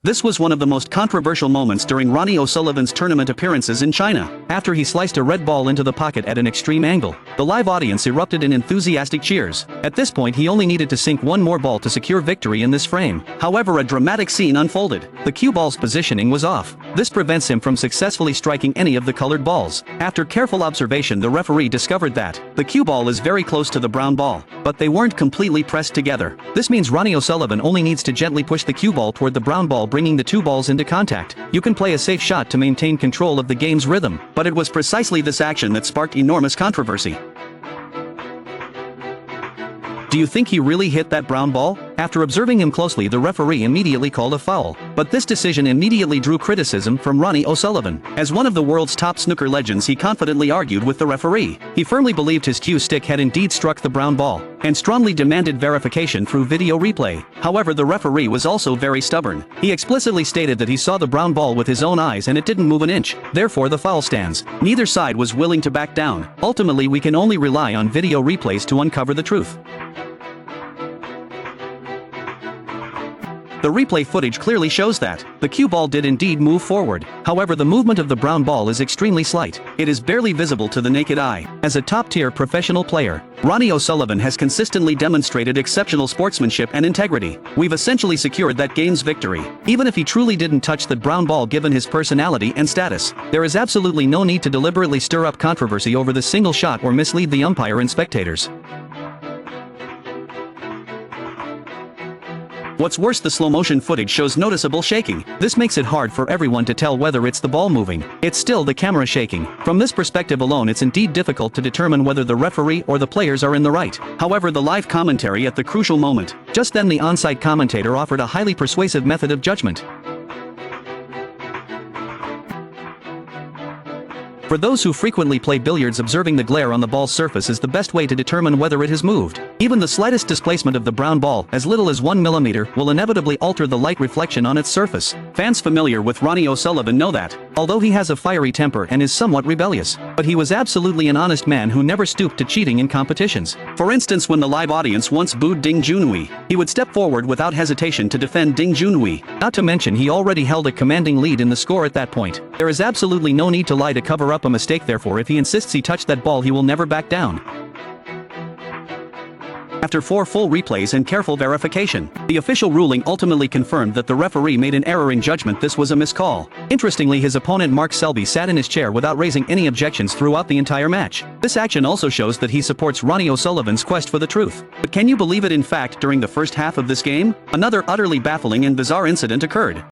This was one of the most controversial moments during Ronnie O'Sullivan's tournament appearances in China. After he sliced a red ball into the pocket at an extreme angle, the live audience erupted in enthusiastic cheers. At this point he only needed to sink one more ball to secure victory in this frame. However, a dramatic scene unfolded. The cue ball's positioning was off. This prevents him from successfully striking any of the colored balls. After careful observation, the referee discovered that the cue ball is very close to the brown ball, but they weren't completely pressed together. This means Ronnie O'Sullivan only needs to gently push the cue ball toward the brown ball, bringing the two balls into contact. You can play a safe shot to maintain control of the game's rhythm, but it was precisely this action that sparked enormous controversy. Do you think he really hit that brown ball? After observing him closely, the referee immediately called a foul. But this decision immediately drew criticism from Ronnie O'Sullivan. As one of the world's top snooker legends, he confidently argued with the referee. He firmly believed his cue stick had indeed struck the brown ball, and strongly demanded verification through video replay. However, the referee was also very stubborn. He explicitly stated that he saw the brown ball with his own eyes and it didn't move an inch. Therefore the foul stands. Neither side was willing to back down. Ultimately, we can only rely on video replays to uncover the truth. The replay footage clearly shows that the cue ball did indeed move forward. However, the movement of the brown ball is extremely slight. It is barely visible to the naked eye. As a top-tier professional player, Ronnie O'Sullivan has consistently demonstrated exceptional sportsmanship and integrity. We've essentially secured that game's victory. Even if he truly didn't touch the brown ball, given his personality and status, there is absolutely no need to deliberately stir up controversy over this single shot or mislead the umpire and spectators. What's worse, the slow-motion footage shows noticeable shaking. This makes it hard for everyone to tell whether it's the ball moving. It's still the camera shaking. From this perspective alone, it's indeed difficult to determine whether the referee or the players are in the right. However, the live commentary at the crucial moment. Just then the on-site commentator offered a highly persuasive method of judgment. For those who frequently play billiards, observing the glare on the ball's surface is the best way to determine whether it has moved. Even the slightest displacement of the brown ball, as little as 1 millimeter, will inevitably alter the light reflection on its surface. Fans familiar with Ronnie O'Sullivan know that, although he has a fiery temper and is somewhat rebellious, but he was absolutely an honest man who never stooped to cheating in competitions. For instance, when the live audience once booed Ding Junhui, he would step forward without hesitation to defend Ding Junhui. Not to mention, he already held a commanding lead in the score at that point. There is absolutely no need to lie to cover up a mistake. Therefore, if he insists he touched that ball, he will never back down. After 4 full replays and careful verification, the official ruling ultimately confirmed that the referee made an error in judgment. This was a miscall. Interestingly, his opponent Mark Selby sat in his chair without raising any objections throughout the entire match. This action also shows that he supports Ronnie O'Sullivan's quest for the truth. But can you believe it? In fact, during the first half of this game, another utterly baffling and bizarre incident occurred.